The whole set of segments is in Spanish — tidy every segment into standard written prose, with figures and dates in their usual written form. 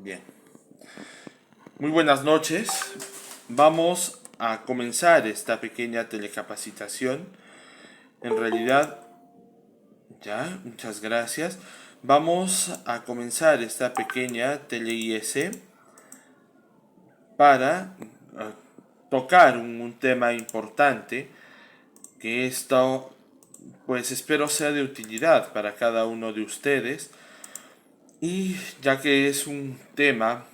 Bien, muy buenas noches. Vamos a comenzar esta pequeña telecapacitación. En realidad, muchas gracias. Vamos a comenzar esta pequeña tele-IS para tocar un tema importante, que esto pues espero sea de utilidad para cada uno de ustedes, y ya que es un tema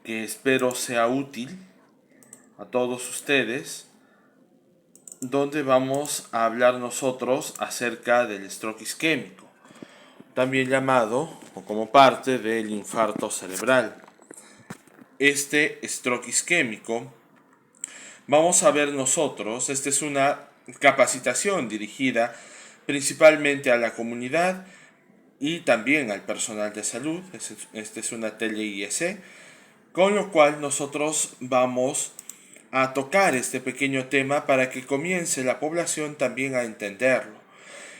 que espero sea útil a todos ustedes, donde vamos a hablar nosotros acerca del stroke isquémico, también llamado o como parte del infarto cerebral. Este stroke isquémico vamos a ver nosotros, esta es una capacitación dirigida principalmente a la comunidad y también al personal de salud. Esta es una tele-IS, con lo cual nosotros vamos a tocar este pequeño tema para que comience la población también a entenderlo.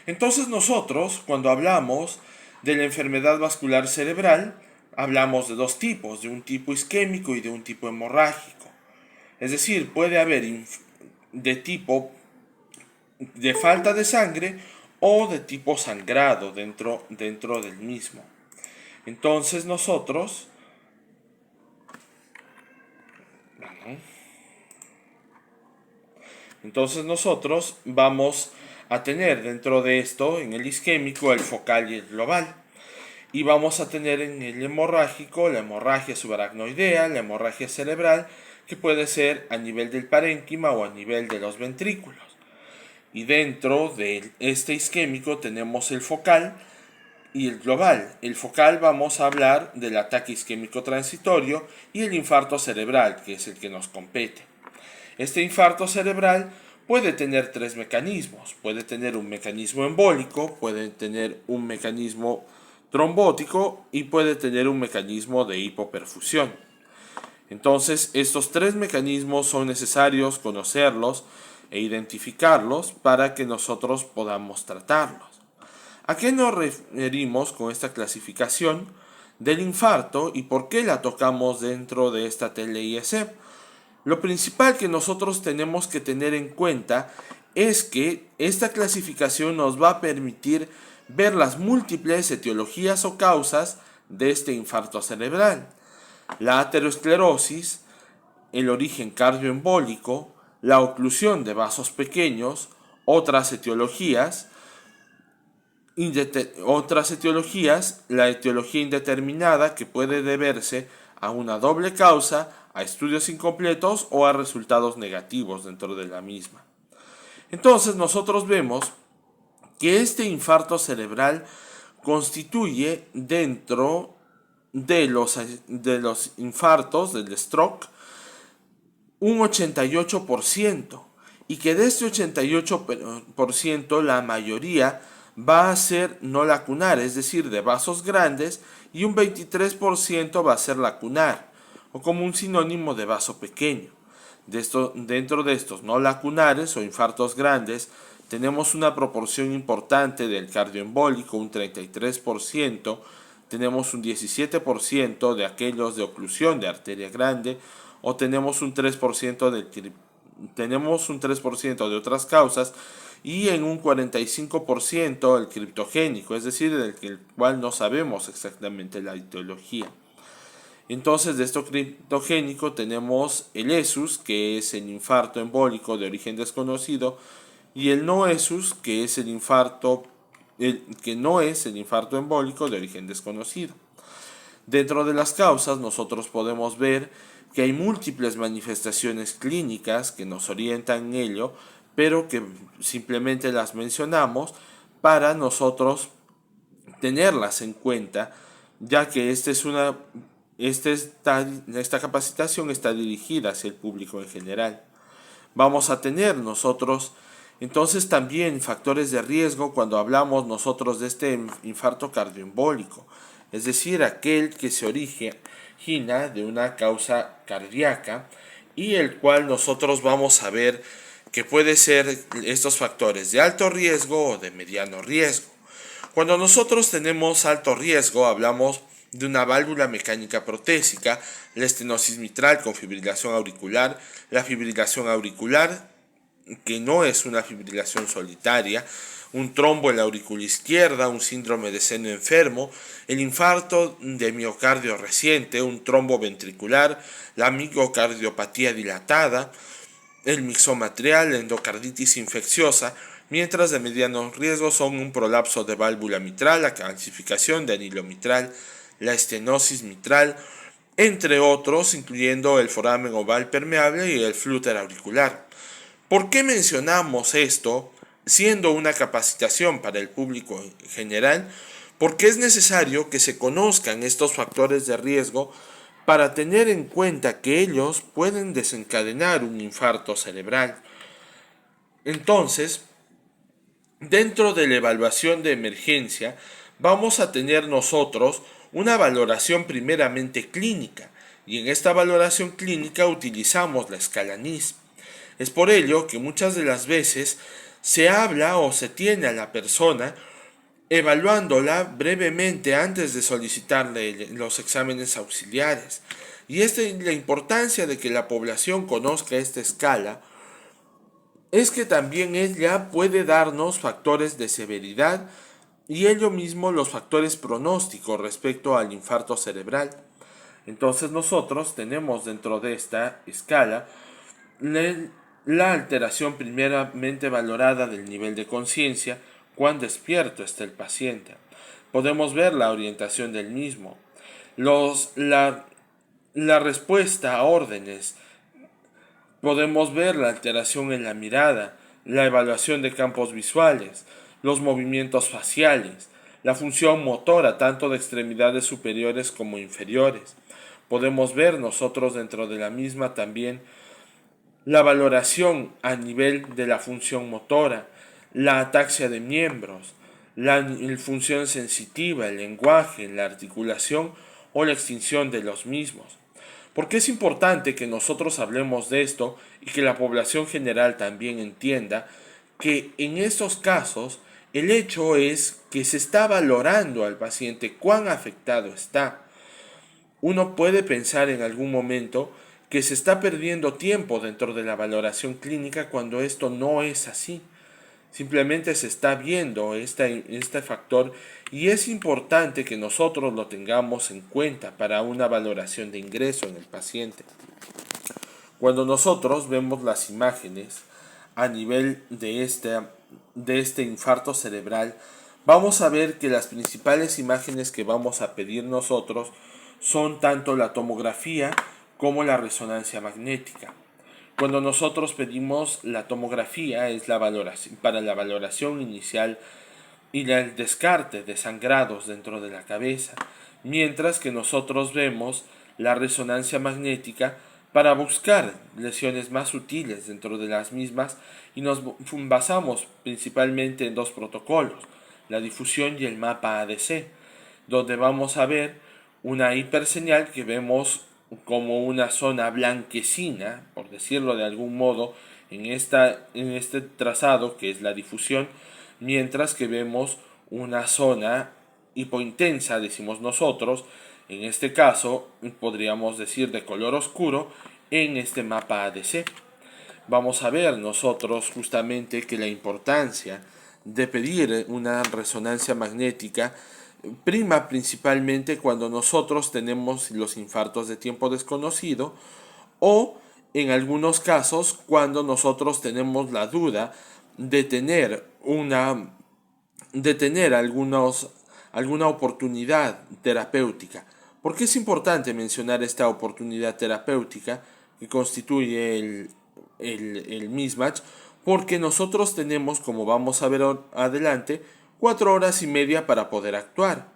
Entonces nosotros, cuando hablamos de la enfermedad vascular cerebral, hablamos de dos tipos, de un tipo isquémico y de un tipo hemorrágico. Es decir, puede haber de tipo de falta de sangre o de tipo sangrado dentro del mismo. Entonces nosotros vamos a tener dentro de esto, en el isquémico, el focal y el global. Y vamos a tener en el hemorrágico la hemorragia subaracnoidea, la hemorragia cerebral, que puede ser a nivel del parénquima o a nivel de los ventrículos. Y dentro de este isquémico tenemos el focal y el global. El focal vamos a hablar del ataque isquémico transitorio y el infarto cerebral, que es el que nos compete. Este infarto cerebral puede tener tres mecanismos. Puede tener un mecanismo embólico, puede tener un mecanismo trombótico y puede tener un mecanismo de hipoperfusión. Entonces, estos tres mecanismos son necesarios conocerlos e identificarlos para que nosotros podamos tratarlos. ¿A qué nos referimos con esta clasificación del infarto y por qué la tocamos dentro de esta tele-IS? Lo principal que nosotros tenemos que tener en cuenta es que esta clasificación nos va a permitir ver las múltiples etiologías o causas de este infarto cerebral. La aterosclerosis, el origen cardioembólico, la oclusión de vasos pequeños, otras etiologías, la etiología indeterminada, que puede deberse a una doble causa, a estudios incompletos o a resultados negativos dentro de la misma. Entonces nosotros vemos que este infarto cerebral constituye dentro de los infartos, del stroke, un 88%, y que de este 88% la mayoría va a ser no lacunar, es decir, de vasos grandes, y un 23% va a ser lacunar, o como un sinónimo de vaso pequeño. Dentro de estos no lacunares o infartos grandes, tenemos una proporción importante del cardioembólico, un 33%, tenemos un 17% de aquellos de oclusión de arteria grande, o tenemos un 3% de otras causas, y en un 45% el criptogénico, es decir, del cual no sabemos exactamente la etiología. Entonces, de esto criptogénico tenemos el ESUS, que es el infarto embólico de origen desconocido, y el no ESUS, que es que no es el infarto embólico de origen desconocido. Dentro de las causas, nosotros podemos ver que hay múltiples manifestaciones clínicas que nos orientan en ello, pero que simplemente las mencionamos para nosotros tenerlas en cuenta, ya que esta capacitación está dirigida hacia el público en general. Vamos a tener nosotros entonces también factores de riesgo cuando hablamos nosotros de este infarto cardioembólico, es decir, aquel que se origina de una causa cardíaca, y el cual nosotros vamos a ver que puede ser estos factores de alto riesgo o de mediano riesgo. Cuando nosotros tenemos alto riesgo, hablamos de una válvula mecánica protésica, la estenosis mitral con fibrilación auricular, la fibrilación auricular, que no es una fibrilación solitaria, un trombo en la aurícula izquierda, un síndrome de seno enfermo, el infarto de miocardio reciente, un trombo ventricular, la miocardiopatía dilatada, el mixoma atrial, la endocarditis infecciosa, mientras de mediano riesgo son un prolapso de válvula mitral, la calcificación de anillo mitral, la estenosis mitral, entre otros, incluyendo el foramen oval permeable y el flúter auricular. ¿Por qué mencionamos esto siendo una capacitación para el público en general? Porque es necesario que se conozcan estos factores de riesgo para tener en cuenta que ellos pueden desencadenar un infarto cerebral. Entonces, dentro de la evaluación de emergencia, vamos a tener nosotros una valoración primeramente clínica, y en esta valoración clínica utilizamos la escala NIS. Es por ello que muchas de las veces se habla o se tiene a la persona evaluándola brevemente antes de solicitarle los exámenes auxiliares. Y la importancia de que la población conozca esta escala es que también ella puede darnos factores de severidad y ello mismo los factores pronósticos respecto al infarto cerebral. Entonces nosotros tenemos dentro de esta escala la alteración primeramente valorada del nivel de conciencia, cuán despierto está el paciente. Podemos ver la orientación del mismo, la respuesta a órdenes. Podemos ver la alteración en la mirada, la evaluación de campos visuales, los movimientos faciales, la función motora tanto de extremidades superiores como inferiores. Podemos ver nosotros dentro de la misma también la valoración a nivel de la función motora, la ataxia de miembros, la función sensitiva, el lenguaje, la articulación o la extinción de los mismos. Porque es importante que nosotros hablemos de esto y que la población general también entienda que en estos casos el hecho es que se está valorando al paciente cuán afectado está. Uno puede pensar en algún momento que se está perdiendo tiempo dentro de la valoración clínica cuando esto no es así. Simplemente se está viendo este factor y es importante que nosotros lo tengamos en cuenta para una valoración de ingreso en el paciente. Cuando nosotros vemos las imágenes a nivel de este infarto cerebral, vamos a ver que las principales imágenes que vamos a pedir nosotros son tanto la tomografía como la resonancia magnética. Cuando nosotros pedimos la tomografía es para la valoración inicial y el descarte de sangrados dentro de la cabeza, mientras que nosotros vemos la resonancia magnética para buscar lesiones más sutiles dentro de las mismas y nos basamos principalmente en dos protocolos, la difusión y el mapa ADC, donde vamos a ver una hiperseñal que vemos como una zona blanquecina, por decirlo de algún modo, en este trazado que es la difusión, mientras que vemos una zona hipointensa, decimos nosotros, en este caso podríamos decir de color oscuro, en este mapa ADC. Vamos a ver nosotros justamente que la importancia de pedir una resonancia magnética prima principalmente cuando nosotros tenemos los infartos de tiempo desconocido o en algunos casos cuando nosotros tenemos la duda de tener alguna oportunidad terapéutica. ¿Por qué es importante mencionar esta oportunidad terapéutica que constituye el mismatch? Porque nosotros tenemos, como vamos a ver adelante, 4 horas y media para poder actuar.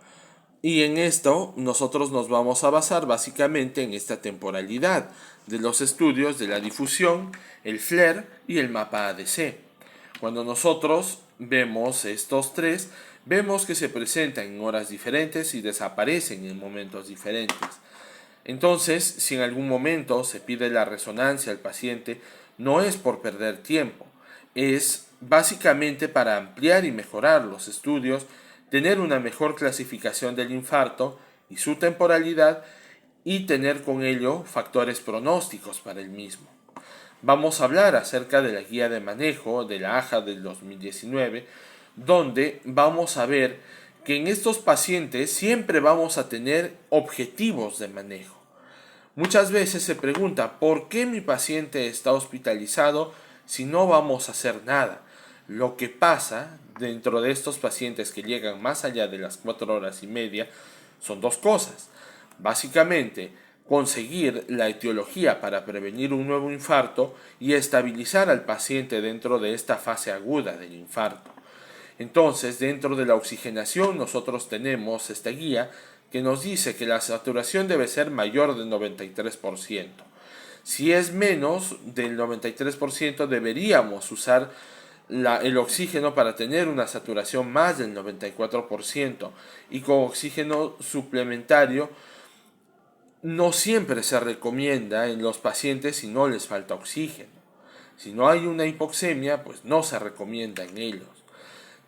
Y en esto nosotros nos vamos a basar básicamente en esta temporalidad de los estudios de la difusión, el FLAIR y el mapa ADC. Cuando nosotros vemos estos tres, vemos que se presentan en horas diferentes y desaparecen en momentos diferentes. Entonces, si en algún momento se pide la resonancia al paciente, no es por perder tiempo, es básicamente para ampliar y mejorar los estudios, tener una mejor clasificación del infarto y su temporalidad, y tener con ello factores pronósticos para el mismo. Vamos a hablar acerca de la guía de manejo de la AJA del 2019, donde vamos a ver que en estos pacientes siempre vamos a tener objetivos de manejo. Muchas veces se pregunta, ¿por qué mi paciente está hospitalizado si no vamos a hacer nada? Lo que pasa dentro de estos pacientes que llegan más allá de las 4 horas y media son dos cosas. Básicamente, conseguir la etiología para prevenir un nuevo infarto y estabilizar al paciente dentro de esta fase aguda del infarto. Entonces, dentro de la oxigenación, nosotros tenemos esta guía que nos dice que la saturación debe ser mayor del 93%. Si es menos del 93%, deberíamos usar el oxígeno para tener una saturación más del 94%, y con oxígeno suplementario no siempre se recomienda en los pacientes si no les falta oxígeno. Si no hay una hipoxemia, pues no se recomienda en ellos.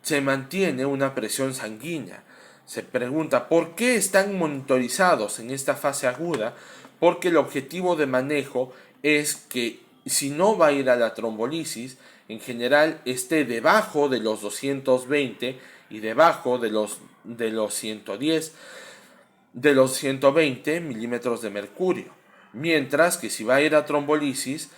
Se mantiene una presión sanguínea. Se pregunta, ¿por qué están monitorizados en esta fase aguda? Porque el objetivo de manejo es que si no va a ir a la trombolisis, en general esté debajo de los 220 y debajo de los 110, de los 120 milímetros de mercurio. Mientras que si va a ir a trombolisis,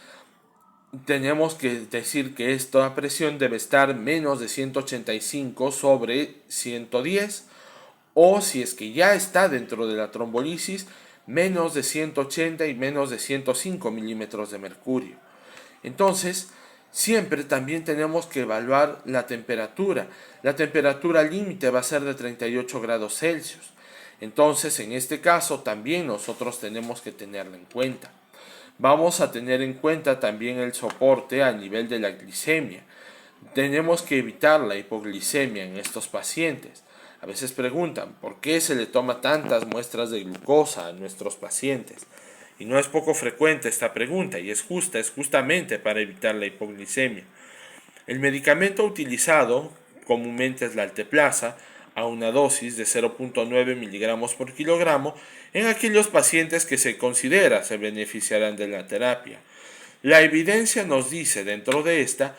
tenemos que decir que esta presión debe estar menos de 185 sobre 110, o si es que ya está dentro de la trombolisis, menos de 180 y menos de 105 milímetros de mercurio. Entonces, siempre también tenemos que evaluar la temperatura. La temperatura límite va a ser de 38 grados Celsius. Entonces, en este caso, también nosotros tenemos que tenerla en cuenta. Vamos a tener en cuenta también el soporte a nivel de la glicemia. Tenemos que evitar la hipoglicemia en estos pacientes. A veces preguntan, ¿por qué se le toma tantas muestras de glucosa a nuestros pacientes? Y no es poco frecuente esta pregunta, y es justamente para evitar la hipoglicemia. El medicamento utilizado comúnmente es la alteplasa, a una dosis de 0.9 miligramos por kilogramo en aquellos pacientes que se considera se beneficiarán de la terapia. La evidencia nos dice dentro de esta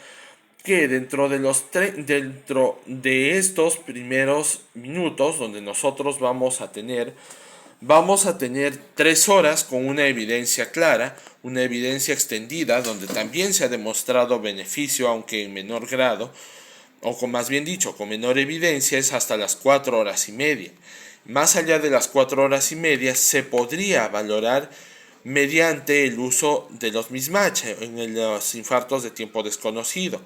que dentro de estos primeros minutos donde nosotros vamos a tener 3 horas con una evidencia clara, una evidencia extendida donde también se ha demostrado beneficio aunque en menor grado, o con más bien dicho, con menor evidencia, es hasta las 4 horas y media. Más allá de las 4 horas y media se podría valorar mediante el uso de los mismatch en los infartos de tiempo desconocido.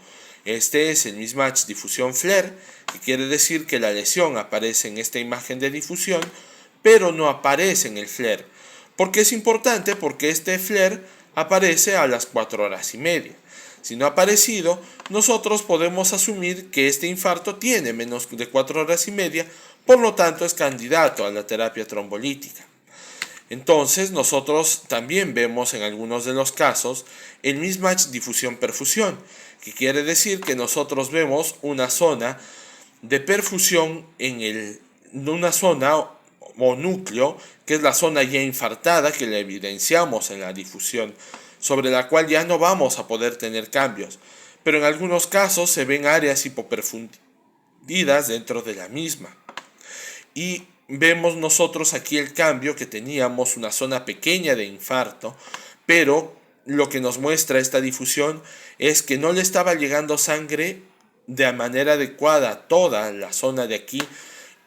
Este es el mismatch difusión FLAIR, que quiere decir que la lesión aparece en esta imagen de difusión, pero no aparece en el FLAIR. ¿Por qué es importante? Porque este FLAIR aparece a las 4 horas y media. Si no ha aparecido, nosotros podemos asumir que este infarto tiene menos de 4 horas y media, por lo tanto es candidato a la terapia trombolítica. Entonces nosotros también vemos en algunos de los casos el mismatch difusión-perfusión, que quiere decir que nosotros vemos una zona de perfusión en una zona o núcleo, que es la zona ya infartada que la evidenciamos en la difusión, sobre la cual ya no vamos a poder tener cambios, pero en algunos casos se ven áreas hipoperfundidas dentro de la misma. Y vemos nosotros aquí el cambio que teníamos, una zona pequeña de infarto, pero lo que nos muestra esta difusión es que no le estaba llegando sangre de manera adecuada a toda la zona de aquí,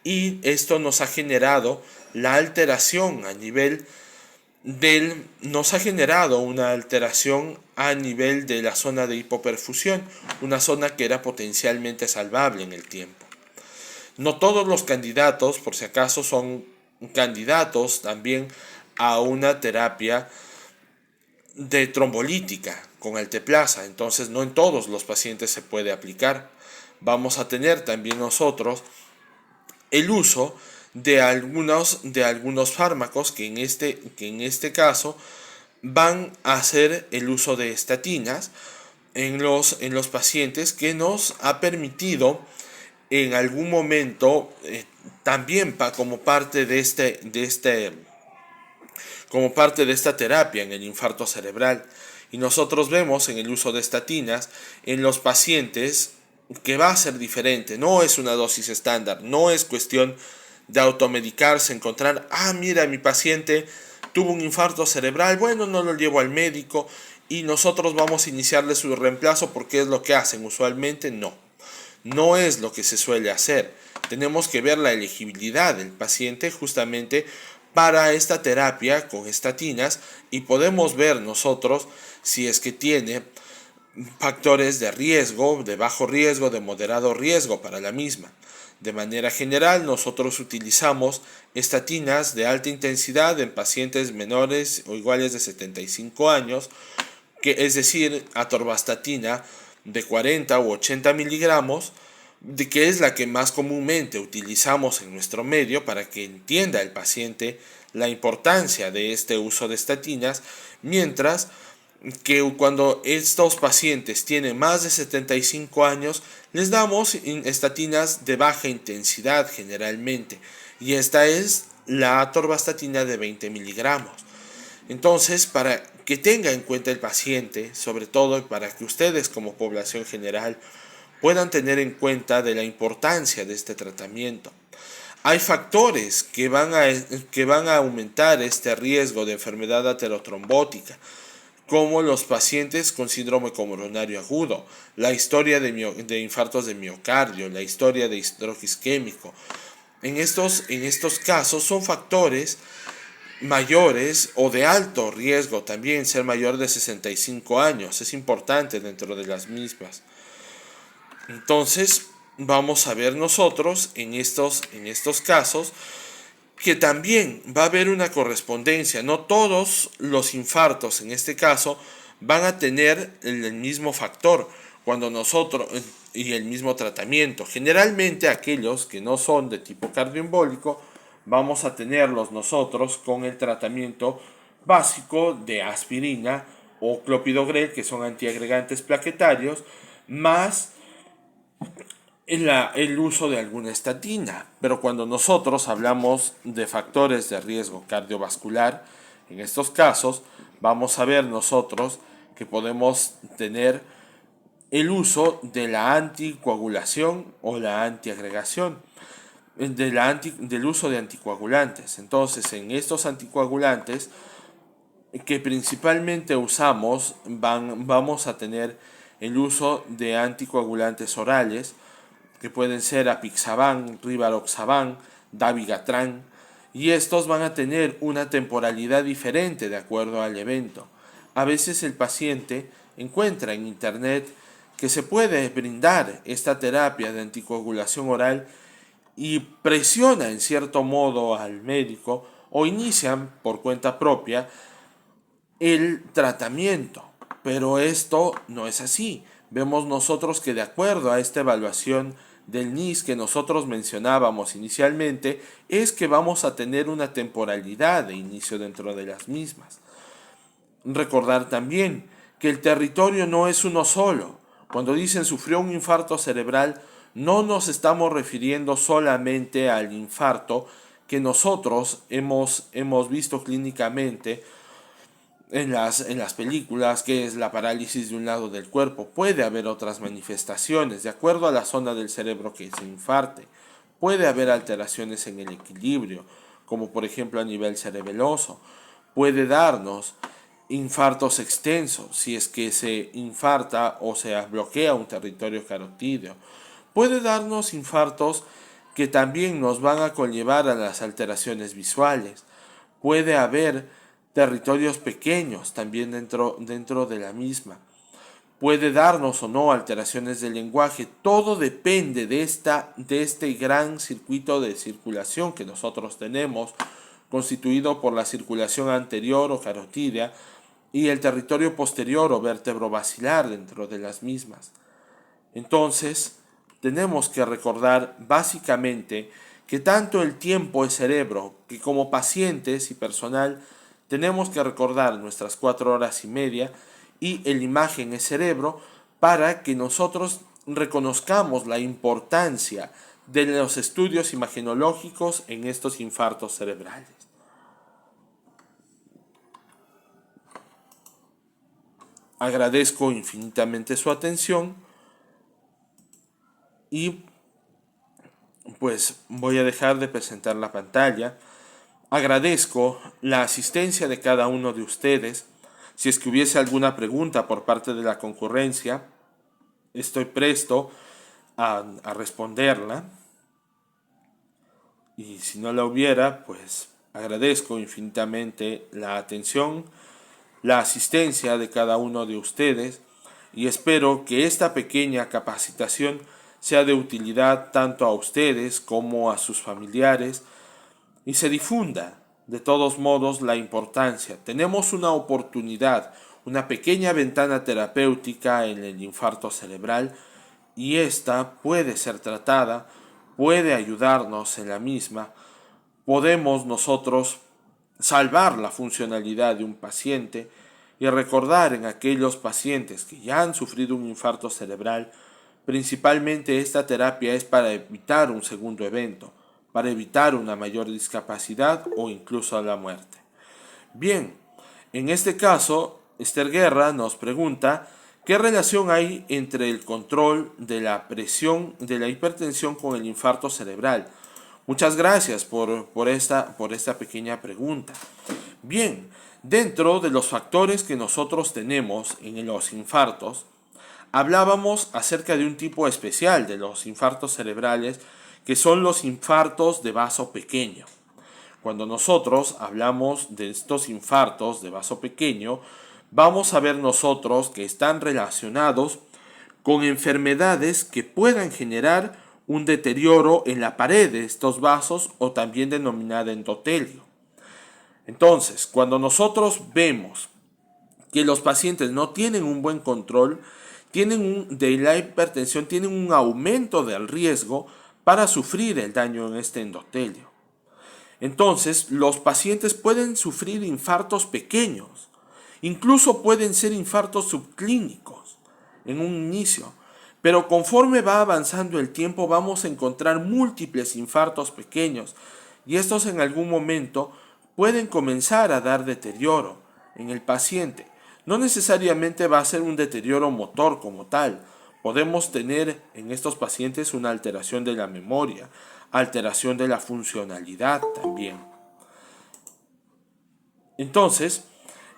y esto nos ha generado la alteración a nivel nos ha generado una alteración a nivel de la zona de hipoperfusión, una zona que era potencialmente salvable en el tiempo. No todos los candidatos, por si acaso, son candidatos también a una terapia de trombolítica con alteplasa, entonces no en todos los pacientes se puede aplicar. Vamos a tener también nosotros el uso de algunos fármacos que en este caso van a hacer el uso de estatinas en los pacientes, que nos ha permitido en algún momento También como parte de esta terapia en el infarto cerebral. Y nosotros vemos en el uso de estatinas en los pacientes que va a ser diferente, no es una dosis estándar, no es cuestión de automedicarse, encontrar, mira, mi paciente tuvo un infarto cerebral, bueno, no lo llevo al médico y nosotros vamos a iniciarle su reemplazo porque es lo que hacen usualmente, no. No es lo que se suele hacer. Tenemos que ver la elegibilidad del paciente justamente para esta terapia con estatinas y podemos ver nosotros si es que tiene factores de riesgo, de bajo riesgo, de moderado riesgo para la misma. De manera general, nosotros utilizamos estatinas de alta intensidad en pacientes menores o iguales de 75 años, que es decir, atorvastatina de 40 u 80 miligramos, de que es la que más comúnmente utilizamos en nuestro medio para que entienda el paciente la importancia de este uso de estatinas, mientras que cuando estos pacientes tienen más de 75 años, les damos estatinas de baja intensidad generalmente, y esta es la atorvastatina de 20 miligramos. Entonces, para que tenga en cuenta el paciente, sobre todo para que ustedes como población general puedan tener en cuenta de la importancia de este tratamiento. Hay factores que van a aumentar este riesgo de enfermedad aterotrombótica, como los pacientes con síndrome coronario agudo, la historia de infartos de miocardio, la historia de stroke isquémico. En estos casos son factores mayores o de alto riesgo también ser mayor de 65 años. Es importante dentro de las mismas. Entonces, vamos a ver nosotros en estos casos que también va a haber una correspondencia. No todos los infartos, en este caso, van a tener el mismo factor cuando nosotros y el mismo tratamiento. Generalmente aquellos que no son de tipo cardioembólico, vamos a tenerlos nosotros con el tratamiento básico de aspirina o clopidogrel, que son antiagregantes plaquetarios, más el uso de alguna estatina. Pero cuando nosotros hablamos de factores de riesgo cardiovascular, en estos casos vamos a ver nosotros que podemos tener el uso de la anticoagulación o la antiagregación, del uso de anticoagulantes. Entonces, en estos anticoagulantes que principalmente usamos, vamos a tener el uso de anticoagulantes orales, que pueden ser apixaban, rivaroxaban, dabigatran, y estos van a tener una temporalidad diferente de acuerdo al evento. A veces el paciente encuentra en internet que se puede brindar esta terapia de anticoagulación oral y presiona en cierto modo al médico o inician por cuenta propia el tratamiento. Pero esto no es así. Vemos nosotros que de acuerdo a esta evaluación del NIS que nosotros mencionábamos inicialmente, es que vamos a tener una temporalidad de inicio dentro de las mismas. Recordar también que el territorio no es uno solo. Cuando dicen sufrió un infarto cerebral, no nos estamos refiriendo solamente al infarto que nosotros hemos visto clínicamente en las películas, que es la parálisis de un lado del cuerpo. Puede haber otras manifestaciones de acuerdo a la zona del cerebro que se infarte. Puede haber alteraciones en el equilibrio, como por ejemplo a nivel cerebeloso. Puede darnos infartos extensos, si es que se infarta o se bloquea un territorio carotídeo. Puede darnos infartos que también nos van a conllevar a las alteraciones visuales. Puede haber territorios pequeños también dentro de la misma. Puede darnos o no alteraciones del lenguaje. Todo depende de este gran circuito de circulación que nosotros tenemos, constituido por la circulación anterior o carotídea y el territorio posterior o vértebro-basilar dentro de las mismas. Entonces, tenemos que recordar básicamente que tanto el tiempo es cerebro, que como pacientes y personal tenemos que recordar nuestras 4 horas y media y el imagen es cerebro para que nosotros reconozcamos la importancia de los estudios imagenológicos en estos infartos cerebrales. Agradezco infinitamente su atención y pues voy a dejar de presentar la pantalla. Agradezco la asistencia de cada uno de ustedes. Si es que hubiese alguna pregunta por parte de la concurrencia, estoy presto a responderla. Y si no la hubiera, pues agradezco infinitamente la atención, la asistencia de cada uno de ustedes y espero que esta pequeña capacitación sea de utilidad tanto a ustedes como a sus familiares y se difunda de todos modos la importancia. Tenemos una oportunidad, una pequeña ventana terapéutica en el infarto cerebral y esta puede ser tratada, puede ayudarnos en la misma. Podemos nosotros salvar la funcionalidad de un paciente y recordar en aquellos pacientes que ya han sufrido un infarto cerebral, principalmente esta terapia es para evitar un segundo evento, para evitar una mayor discapacidad o incluso la muerte. Bien, en este caso, Esther Guerra nos pregunta ¿qué relación hay entre el control de la presión de la hipertensión con el infarto cerebral? Muchas gracias por esta pequeña pregunta. Bien, dentro de los factores que nosotros tenemos en los infartos, hablábamos acerca de un tipo especial de los infartos cerebrales que son los infartos de vaso pequeño. Cuando nosotros hablamos de estos infartos de vaso pequeño, vamos a ver nosotros que están relacionados con enfermedades que puedan generar un deterioro en la pared de estos vasos o también denominada endotelio. Entonces, cuando nosotros vemos que los pacientes no tienen un buen control, de la hipertensión, tienen un aumento del riesgo para sufrir el daño en este endotelio. Entonces, los pacientes pueden sufrir infartos pequeños, incluso pueden ser infartos subclínicos en un inicio, pero conforme va avanzando el tiempo vamos a encontrar múltiples infartos pequeños y estos en algún momento pueden comenzar a dar deterioro en el paciente. No necesariamente va a ser un deterioro motor como tal. Podemos tener en estos pacientes una alteración de la memoria, alteración de la funcionalidad también. Entonces,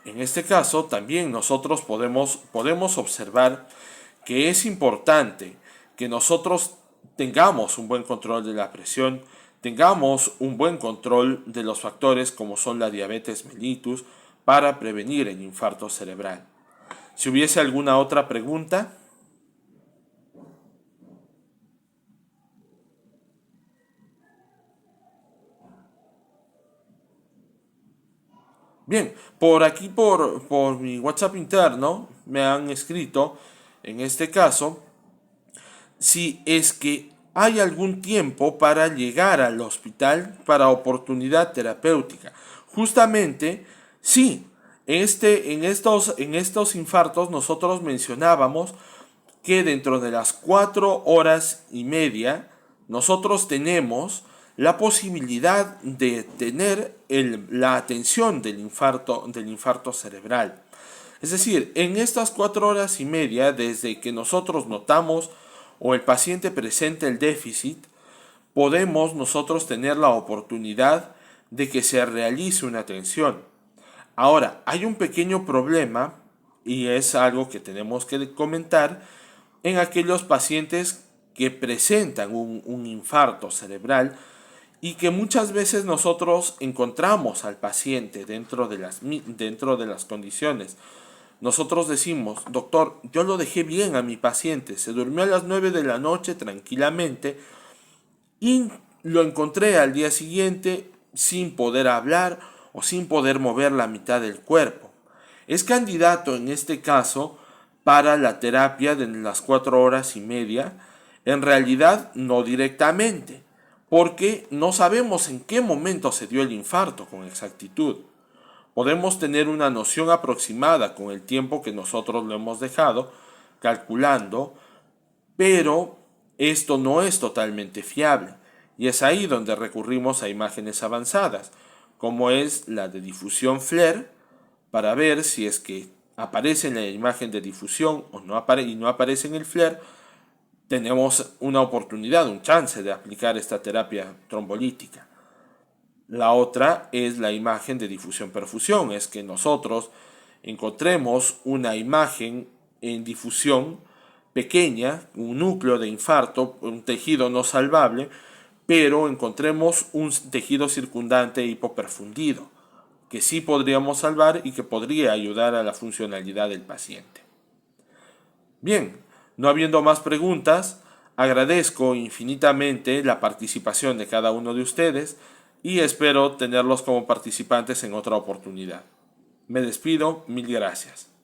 en este caso también nosotros podemos observar que es importante que nosotros tengamos un buen control de la presión, tengamos un buen control de los factores como son la diabetes mellitus para prevenir el infarto cerebral. Si hubiese alguna otra pregunta. Bien, por aquí por mi WhatsApp interno me han escrito, en este caso, si es que hay algún tiempo para llegar al hospital para oportunidad terapéutica. Justamente, sí, en estos infartos nosotros mencionábamos que dentro de las 4 horas y media nosotros tenemos la posibilidad de tener la atención del infarto cerebral. Es decir, en estas 4 horas y media, desde que nosotros notamos o el paciente presenta el déficit, podemos nosotros tener la oportunidad de que se realice una atención. Ahora, hay un pequeño problema, y es algo que tenemos que comentar, en aquellos pacientes que presentan un infarto cerebral y que muchas veces nosotros encontramos al paciente dentro de las condiciones. Nosotros decimos, doctor, yo lo dejé bien a mi paciente, se durmió a las 9 de la noche tranquilamente y lo encontré al día siguiente sin poder hablar o sin poder mover la mitad del cuerpo. Es candidato en este caso para la terapia de las 4 horas y media, en realidad no directamente, porque no sabemos en qué momento se dio el infarto con exactitud. Podemos tener una noción aproximada con el tiempo que nosotros lo hemos dejado, calculando, pero Esto no es totalmente fiable y es ahí donde recurrimos a imágenes avanzadas, como es la de difusión FLIR, para ver si es que aparece en la imagen de difusión o no y no aparece en el FLIR, tenemos una oportunidad, un chance de aplicar esta terapia trombolítica. La otra es la imagen de difusión-perfusión, es que nosotros encontremos una imagen en difusión pequeña, un núcleo de infarto, un tejido no salvable, pero encontremos un tejido circundante hipoperfundido, que sí podríamos salvar y que podría ayudar a la funcionalidad del paciente. Bien, no habiendo más preguntas, agradezco infinitamente la participación de cada uno de ustedes y espero tenerlos como participantes en otra oportunidad. Me despido, mil gracias.